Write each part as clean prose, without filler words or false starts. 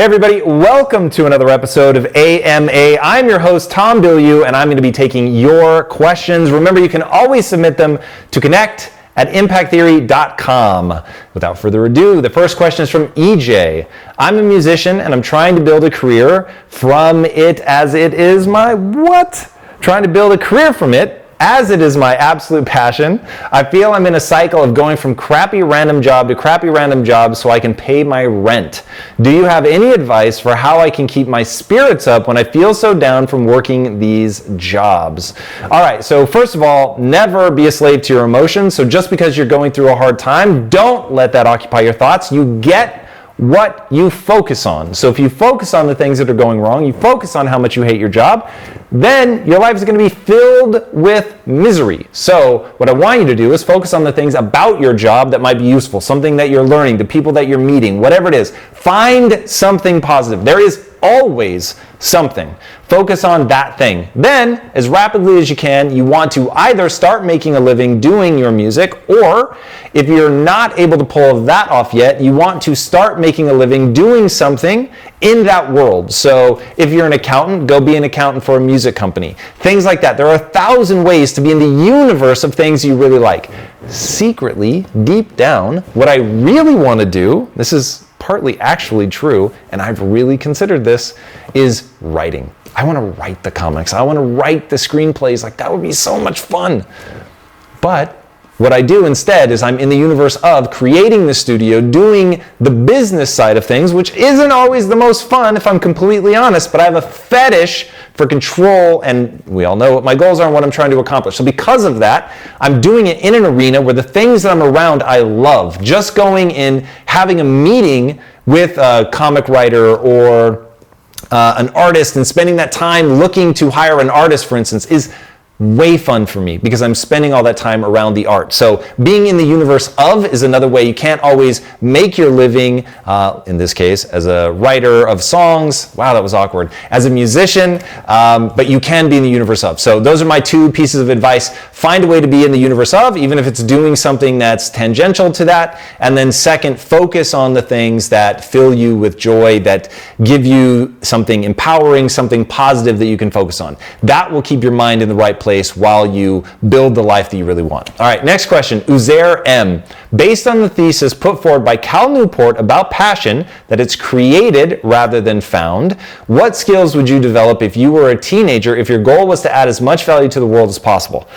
Hey everybody, welcome to another episode of AMA. I'm your host, Tom Bilyeu, and I'm going to be taking your questions. Remember, you can always submit them to connect@impacttheory.com. Without further ado, the first question is from EJ. I'm a musician and I'm trying to build a career from it as it is my Trying to build a career from it as it is my absolute passion. I feel I'm in a cycle of going from crappy random job to crappy random job so I can pay my rent. Do you have any advice for how I can keep my spirits up when I feel so down from working these jobs? All right, so first of all, never be a slave to your emotions. So just because you're going through a hard time, don't let that occupy your thoughts. You get what you focus on. So if you focus on the things that are going wrong, you focus on how much you hate your job, then your life is going to be filled with misery. So what I want you to do is focus on the things about your job that might be useful, something that you're learning, the people that you're meeting, whatever it is. Find something positive. There is always something. Focus on that thing. Then, as rapidly as you can, you want to either start making a living doing your music, or if you're not able to pull that off yet, you want to start making a living doing something in that world. So if you're an accountant, go be an accountant for a music company. Things like that. There are 1,000 ways to be in the universe of things you really like. Secretly, deep down, what I really want to do, this is partly actually true, and I've really considered this, is writing. I want to write the comics. I want to write the screenplays. Like, that would be so much fun. But what I do instead is I'm in the universe of creating the studio, doing the business side of things, which isn't always the most fun, if I'm completely honest, but I have a fetish for control, and we all know what my goals are and what I'm trying to accomplish. So because of that, I'm doing it in an arena where the things that I'm around I love. Just going in, having a meeting with a comic writer or an artist and spending that time looking to hire an artist, for instance, is way fun for me because I'm spending all that time around the art. So being in the universe of is another way. You can't always make your living, in this case, as a writer of songs. Wow, that was awkward. As a musician, but you can be in the universe of. So those are my two pieces of advice. Find a way to be in the universe of, even if it's doing something that's tangential to that. And then second, focus on the things that fill you with joy, that give you something empowering, something positive that you can focus on. That will keep your mind in the right place while you build the life that you really want. All right, next question, Uzair M. Based on the thesis put forward by Cal Newport about passion, that it's created rather than found, what skills would you develop if you were a teenager if your goal was to add as much value to the world as possible?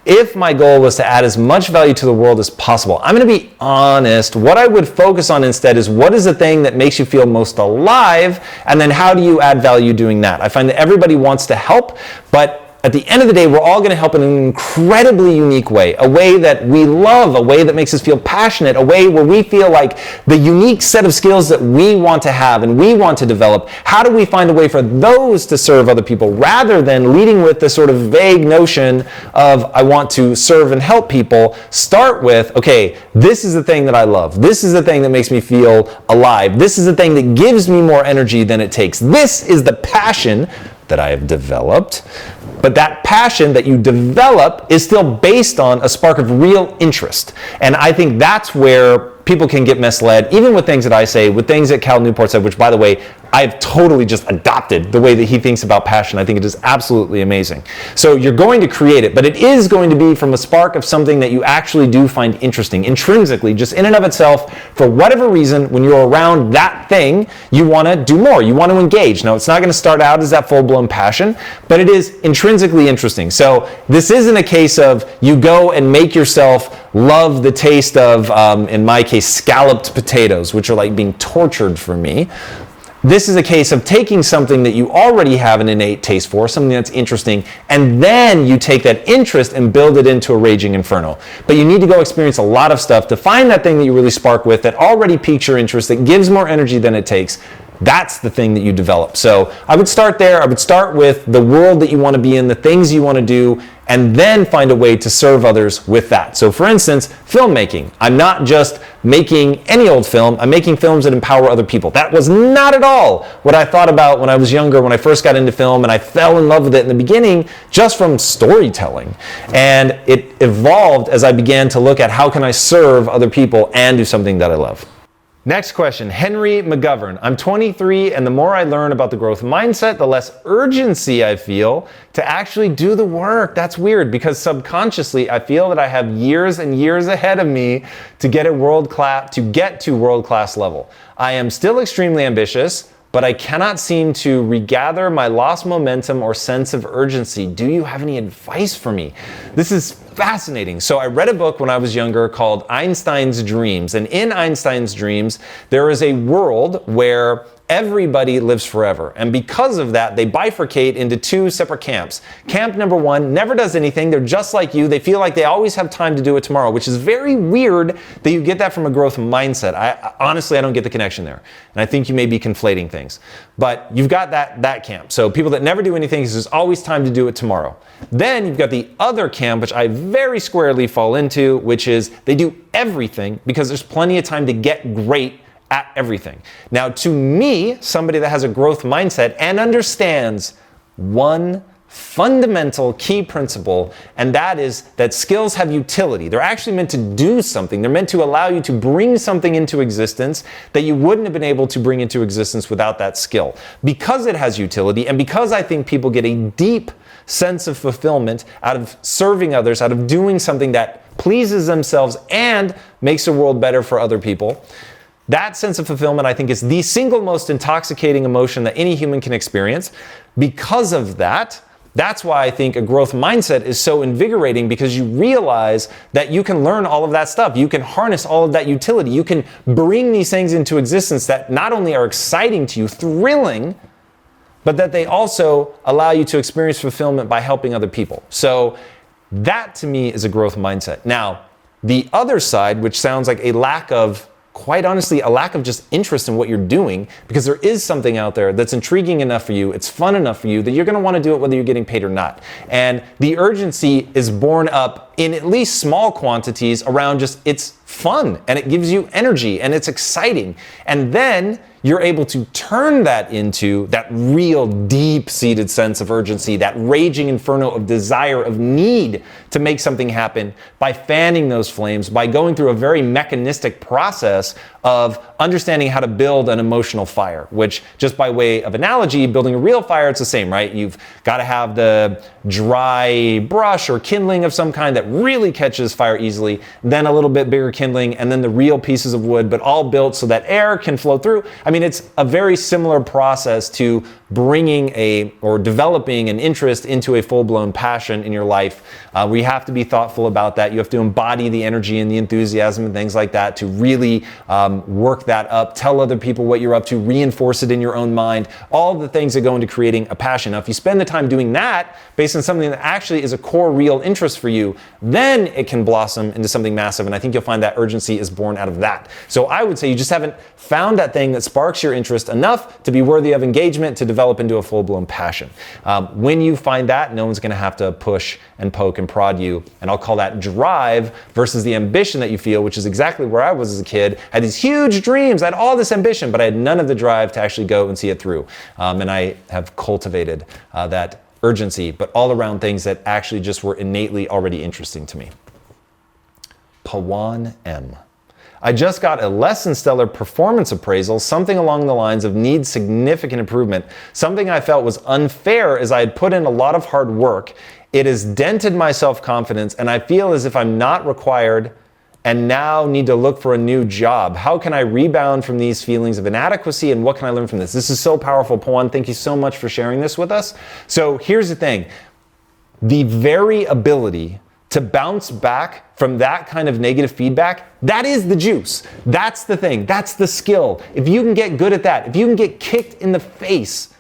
If my goal was to add as much value to the world as possible, I'm going to be honest. What I would focus on instead is what is the thing that makes you feel most alive, and then how do you add value doing that? I find that everybody wants to help, but at the end of the day, we're all going to help in an incredibly unique way, a way that we love, a way that makes us feel passionate, a way where we feel like the unique set of skills that we want to have and we want to develop. How do we find a way for those to serve other people rather than leading with this sort of vague notion of I want to serve and help people? Start with, okay, this is the thing that I love. This is the thing that makes me feel alive. This is the thing that gives me more energy than it takes. This is the passion that I have developed. But that passion that you develop is still based on a spark of real interest. And I think that's where people can get misled, even with things that I say, with things that Cal Newport said, which, by the way, I've totally just adopted the way that he thinks about passion. I think it is absolutely amazing. So you're going to create it, but it is going to be from a spark of something that you actually do find interesting, intrinsically, just in and of itself. For whatever reason, when you're around that thing, you want to do more. You want to engage. Now, it's not going to start out as that full-blown passion, but it is intrinsically interesting. So this isn't a case of you go and make yourself love the taste of, in my case, scalloped potatoes, which are like being tortured for me. This is a case of taking something that you already have an innate taste for, something that's interesting, and then you take that interest and build it into a raging inferno. But you need to go experience a lot of stuff to find that thing that you really spark with, that already piques your interest, that gives more energy than it takes. That's the thing that you develop. So I would start there. I would start with the world that you want to be in, the things you want to do, and then find a way to serve others with that. So for instance, filmmaking. I'm not just making any old film, I'm making films that empower other people. That was not at all what I thought about when I was younger, when I first got into film, and I fell in love with it in the beginning just from storytelling. And it evolved as I began to look at how can I serve other people and do something that I love. Next question, Henry McGovern. I'm 23, and the more I learn about the growth mindset, the less urgency I feel to actually do the work. That's weird, because subconsciously I feel that I have years and years ahead of me to get to world-class level. I am still extremely ambitious, but I cannot seem to regather my lost momentum or sense of urgency. Do you have any advice for me? This is fascinating. So I read a book when I was younger called Einstein's Dreams. And in Einstein's Dreams, there is a world where everybody lives forever. And because of that, they bifurcate into two separate camps. Camp number one never does anything. They're just like you. They feel like they always have time to do it tomorrow, which is very weird that you get that from a growth mindset. Honestly, I don't get the connection there. And I think you may be conflating things. But you've got that camp. So people that never do anything, there's always time to do it tomorrow. Then you've got the other camp, which I very squarely fall into, which is they do everything because there's plenty of time to get great at everything. Now, to me, somebody that has a growth mindset and understands one fundamental key principle, and that is that skills have utility. They're actually meant to do something. They're meant to allow you to bring something into existence that you wouldn't have been able to bring into existence without that skill. Because it has utility, and because I think people get a deep sense of fulfillment out of serving others, out of doing something that pleases themselves and makes the world better for other people, that sense of fulfillment, I think, is the single most intoxicating emotion that any human can experience. Because of that, that's why I think a growth mindset is so invigorating, because you realize that you can learn all of that stuff. You can harness all of that utility. You can bring these things into existence that not only are exciting to you, thrilling, but that they also allow you to experience fulfillment by helping other people. So that to me is a growth mindset. Now, the other side, which sounds like quite honestly, a lack of just interest in what you're doing, because there is something out there that's intriguing enough for you, it's fun enough for you, that you're going to want to do it whether you're getting paid or not. And the urgency is born up in at least small quantities around just it's fun, and it gives you energy, and it's exciting. And then you're able to turn that into that real deep-seated sense of urgency, that raging inferno of desire, of need to make something happen by fanning those flames, by going through a very mechanistic process of understanding how to build an emotional fire, which, just by way of analogy, building a real fire, it's the same, right? You've got to have the dry brush or kindling of some kind that really catches fire easily, then a little bit bigger kindling, and then the real pieces of wood, but all built so that air can flow through. I mean, it's a very similar process to developing an interest into a full-blown passion in your life. We have to be thoughtful about that. You have to embody the energy and the enthusiasm and things like that to really work that up, tell other people what you're up to, reinforce it in your own mind, all the things that go into creating a passion. Now, if you spend the time doing that based on something that actually is a core real interest for you, then it can blossom into something massive, and I think you'll find that urgency is born out of that. So I would say you just haven't found that thing that sparks your interest enough to be worthy of engagement to develop into a full-blown passion. When you find that, no one's going to have to push and poke and prod you, and I'll call that drive versus the ambition that you feel, which is exactly where I was as a kid. I had these huge dreams, I had all this ambition, but I had none of the drive to actually go and see it through. And I have cultivated that urgency, but all around things that actually just were innately already interesting to me. Pawan M. I just got a less than stellar performance appraisal, something along the lines of needs significant improvement, something I felt was unfair as I had put in a lot of hard work. It has dented my self-confidence, and I feel as if I'm not required and now need to look for a new job. How can I rebound from these feelings of inadequacy, and what can I learn from this? This is so powerful, Pawan. Thank you so much for sharing this with us. So here's the thing. The very ability to bounce back from that kind of negative feedback, that is the juice. That's the thing. That's the skill. If you can get good at that, if you can get kicked in the face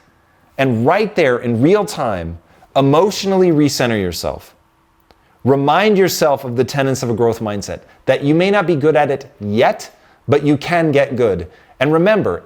and right there in real time, emotionally recenter yourself, remind yourself of the tenets of a growth mindset, that you may not be good at it yet, but you can get good. And remember,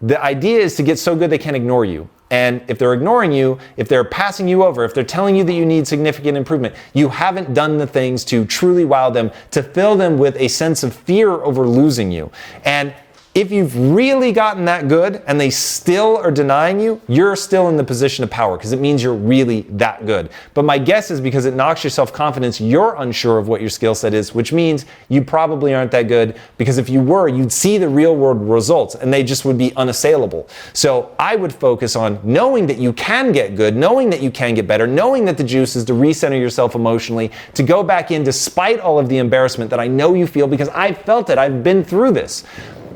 the idea is to get so good they can't ignore you. And if they're ignoring you, if they're passing you over, if they're telling you that you need significant improvement, you haven't done the things to truly wow them, to fill them with a sense of fear over losing you. And If you've really gotten that good and they still are denying you, you're still in the position of power because it means you're really that good. But my guess is because it knocks your self-confidence, you're unsure of what your skill set is, which means you probably aren't that good, because if you were, you'd see the real world results and they just would be unassailable. So I would focus on knowing that you can get good, knowing that you can get better, knowing that the juice is to recenter yourself emotionally, to go back in despite all of the embarrassment that I know you feel because I've felt it, I've been through this.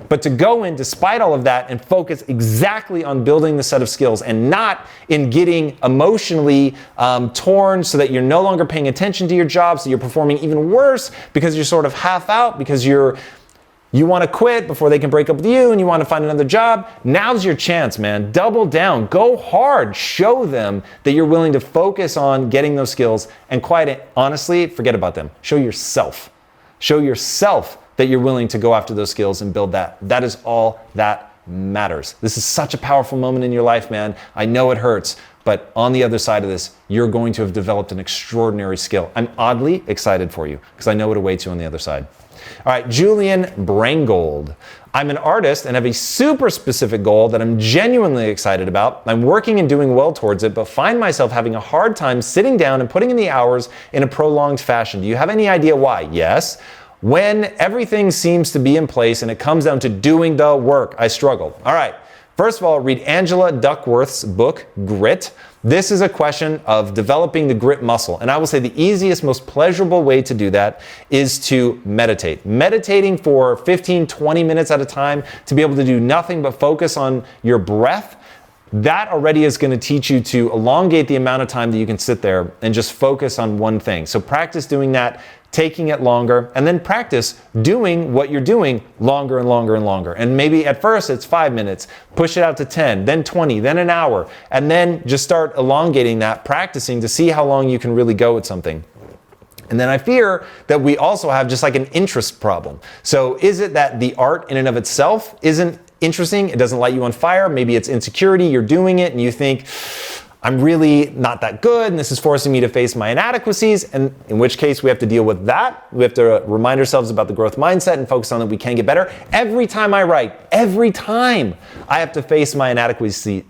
But to go in despite all of that and focus exactly on building the set of skills and not in getting emotionally torn so that you're no longer paying attention to your job, so you're performing even worse because you're sort of half out, because you want to quit before they can break up with you and you want to find another job. Now's your chance, man. Double down. Go hard. Show them that you're willing to focus on getting those skills, and quite honestly, forget about them. Show yourself. Show yourself that you're willing to go after those skills and build that. That is all that matters. This is such a powerful moment in your life, man. I know it hurts, but on the other side of this, you're going to have developed an extraordinary skill. I'm oddly excited for you because I know what awaits you on the other side. All right, Julian Brangold. I'm an artist and have a super specific goal that I'm genuinely excited about. I'm working and doing well towards it, but find myself having a hard time sitting down and putting in the hours in a prolonged fashion. Do you have any idea why? Yes. When everything seems to be in place and it comes down to doing the work, I struggle. All right. First of all, read Angela Duckworth's book, Grit. This is a question of developing the grit muscle. And I will say the easiest, most pleasurable way to do that is to meditate. Meditating for 15, 20 minutes at a time, to be able to do nothing but focus on your breath, that already is going to teach you to elongate the amount of time that you can sit there and just focus on one thing. So practice doing that, taking it longer, and then practice doing what you're doing longer and longer and longer. And maybe at first it's 5 minutes, push it out to 10, then 20, then an hour, and then just start elongating that, practicing to see how long you can really go with something. And then I fear that we also have just like an interest problem. So is it that the art in and of itself isn't interesting? It doesn't light you on fire? Maybe it's insecurity, you're doing it and you think, I'm really not that good and this is forcing me to face my inadequacies, and in which case we have to deal with that. We have to remind ourselves about the growth mindset and focus on that we can get better. Every time I write, every time I have to face my inadequacies,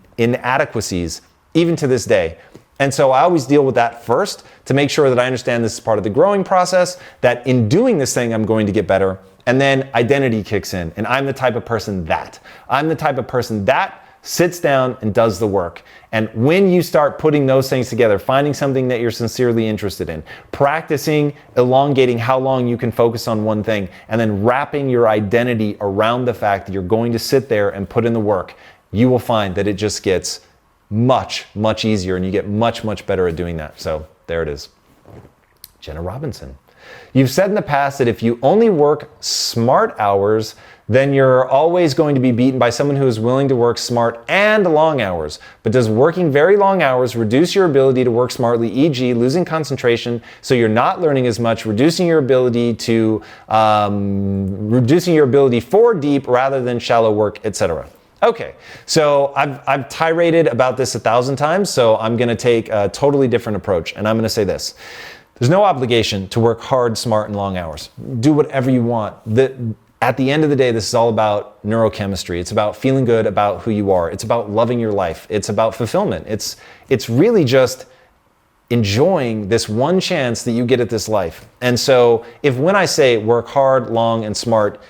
even to this day. And so I always deal with that first to make sure that I understand this is part of the growing process, that in doing this thing I'm going to get better. And then identity kicks in, and I'm the type of person that sits down and does the work. And when you start putting those things together, finding something that you're sincerely interested in, practicing elongating how long you can focus on one thing, and then wrapping your identity around the fact that you're going to sit there and put in the work, you will find that it just gets much, much easier and you get much, much better at doing that. So there it is. Jenna Robinson. You've said in the past that if you only work smart hours, then you're always going to be beaten by someone who is willing to work smart and long hours. But does working very long hours reduce your ability to work smartly, e.g. losing concentration, so you're not learning as much, reducing your ability for deep rather than shallow work, etc.? Okay, so I've tiraded about this 1,000 times, so I'm gonna take a totally different approach, and I'm gonna say this. There's no obligation to work hard, smart, and long hours. Do whatever you want. At the end of the day, this is all about neurochemistry. It's about feeling good about who you are. It's about loving your life. It's about fulfillment. It's really just enjoying this one chance that you get at this life. And so if when I say work hard, long, and smart,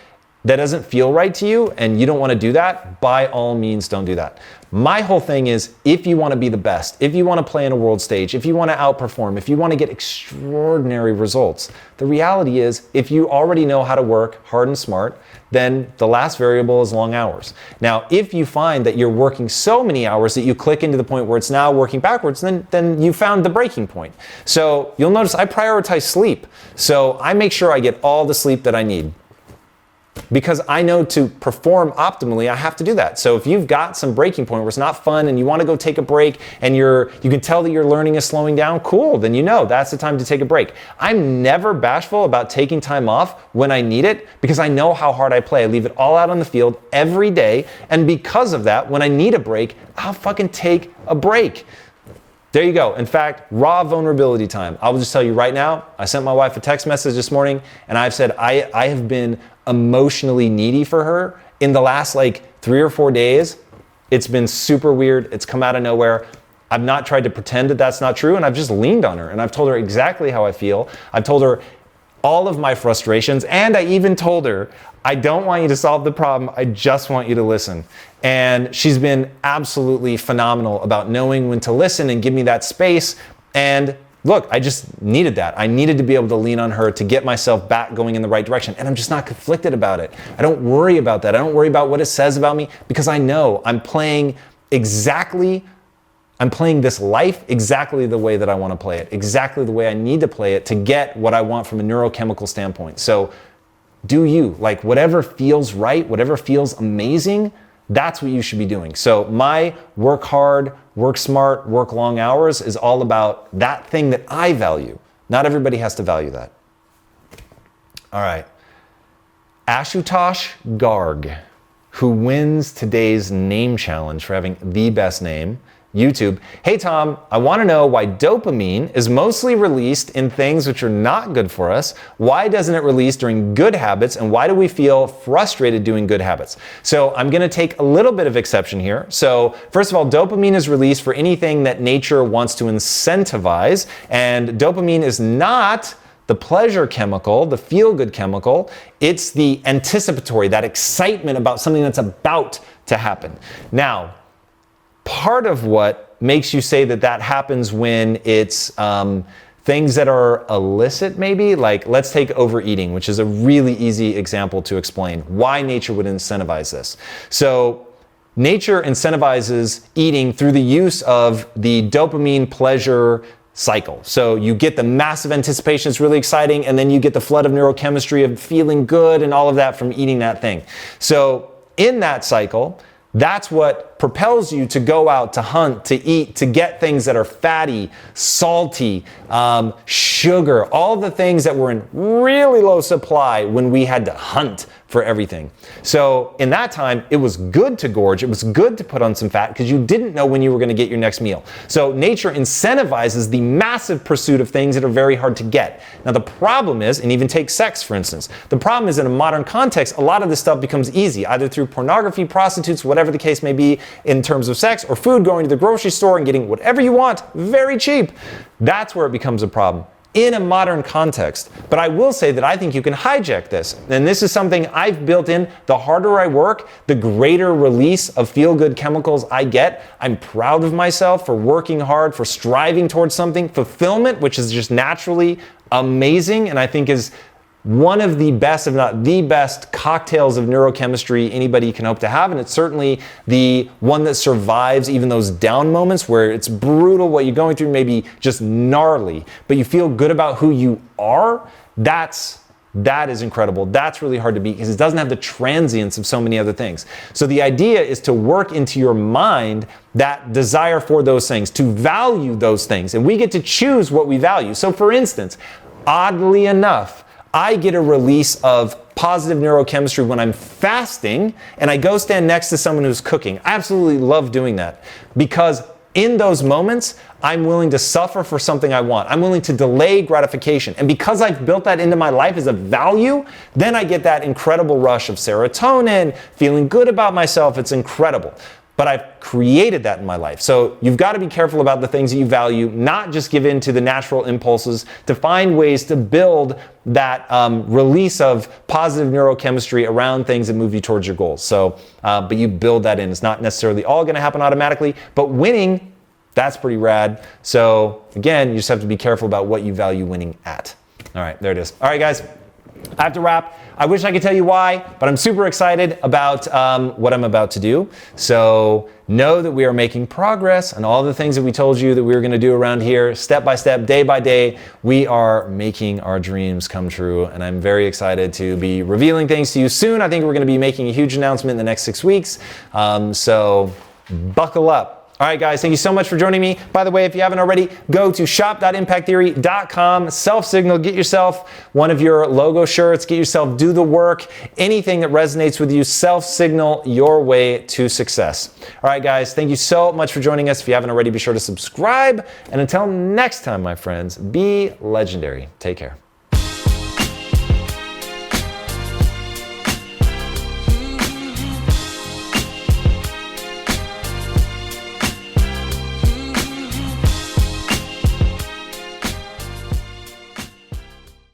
that doesn't feel right to you and you don't want to do that, by all means, don't do that. My whole thing is, if you want to be the best, if you want to play in a world stage, if you want to outperform, if you want to get extraordinary results, the reality is, if you already know how to work hard and smart, then the last variable is long hours. Now, if you find that you're working so many hours that you click into the point where it's now working backwards, then you found the breaking point. So you'll notice I prioritize sleep. So I make sure I get all the sleep that I need, because I know to perform optimally, I have to do that. So if you've got some breaking point where it's not fun and you want to go take a break and you can tell that your learning is slowing down, cool, then you know that's the time to take a break. I'm never bashful about taking time off when I need it, because I know how hard I play. I leave it all out on the field every day. And because of that, when I need a break, I'll fucking take a break. There you go. In fact, raw vulnerability time. I will just tell you right now, I sent my wife a text message this morning and I've said I have been emotionally needy for her in the last like 3 or 4 days, it's been super weird. It's come out of nowhere. I've not tried to pretend that that's not true, and I've just leaned on her, and I've told her exactly how I feel. I've told her all of my frustrations, and I even told her, I don't want you to solve the problem, I just want you to listen. And she's been absolutely phenomenal about knowing when to listen and give me that space. And look, I just needed that. I needed to be able to lean on her to get myself back going in the right direction. And I'm just not conflicted about it. I don't worry about that. I don't worry about what it says about me, because I know I'm playing this life exactly the way that I want to play it, exactly the way I need to play it to get what I want from a neurochemical standpoint. So do you, like whatever feels right, whatever feels amazing, that's what you should be doing. So my work hard, work smart, work long hours is all about that thing that I value. Not everybody has to value that. All right. Ashutosh Garg, who wins today's name challenge for having the best name, YouTube. Hey Tom, I want to know why dopamine is mostly released in things which are not good for us. Why doesn't it release during good habits, and why do we feel frustrated doing good habits? So I'm going to take a little bit of exception here. So first of all, dopamine is released for anything that nature wants to incentivize, and dopamine is not the pleasure chemical, the feel-good chemical. It's the anticipatory, that excitement about something that's about to happen. Now, part of what makes you say that that happens when it's things that are illicit, maybe, like let's take overeating, which is a really easy example to explain why nature would incentivize this. So nature incentivizes eating through the use of the dopamine pleasure cycle. So you get the massive anticipation, it's really exciting, and then you get the flood of neurochemistry of feeling good and all of that from eating that thing. So in that cycle, that's what propels you to go out, to hunt, to eat, to get things that are fatty, salty, sugar, all the things that were in really low supply when we had to hunt for everything. So in that time, it was good to gorge. It was good to put on some fat because you didn't know when you were going to get your next meal. So nature incentivizes the massive pursuit of things that are very hard to get. Now the problem is, and even take sex for instance, the problem is in a modern context, a lot of this stuff becomes easy, either through pornography, prostitutes, whatever the case may be in terms of sex, or food, going to the grocery store and getting whatever you want very cheap. That's where it becomes a problem in a modern context. But I will say that I think you can hijack this. And this is something I've built in. The harder I work, the greater release of feel-good chemicals I get. I'm proud of myself for working hard, for striving towards something. Fulfillment, which is just naturally amazing, and I think is one of the best, if not the best, cocktails of neurochemistry anybody can hope to have. And it's certainly the one that survives even those down moments where it's brutal, what you're going through, maybe just gnarly, but you feel good about who you are. That is incredible. That's really hard to beat because it doesn't have the transience of so many other things. So the idea is to work into your mind that desire for those things, to value those things. And we get to choose what we value. So for instance, oddly enough, I get a release of positive neurochemistry when I'm fasting and I go stand next to someone who's cooking. I absolutely love doing that because in those moments, I'm willing to suffer for something I want. I'm willing to delay gratification. And because I've built that into my life as a value, then I get that incredible rush of serotonin, feeling good about myself. It's incredible. But I've created that in my life. So you've got to be careful about the things that you value, not just give in to the natural impulses, to find ways to build that release of positive neurochemistry around things that move you towards your goals. So, but you build that in. It's not necessarily all going to happen automatically, but winning, that's pretty rad. So again, you just have to be careful about what you value winning at. All right, there it is. All right, guys. I have to wrap. I wish I could tell you why, but I'm super excited about what I'm about to do. So know that we are making progress on all the things that we told you that we were going to do around here, step by step, day by day. We are making our dreams come true, and I'm very excited to be revealing things to you soon. I think we're going to be making a huge announcement in the next 6 weeks. So buckle up. All right, guys, thank you so much for joining me. By the way, if you haven't already, go to shop.impacttheory.com, self-signal, get yourself one of your logo shirts, get yourself Do the Work, anything that resonates with you, self-signal your way to success. All right, guys, thank you so much for joining us. If you haven't already, be sure to subscribe. And until next time, my friends, be legendary. Take care.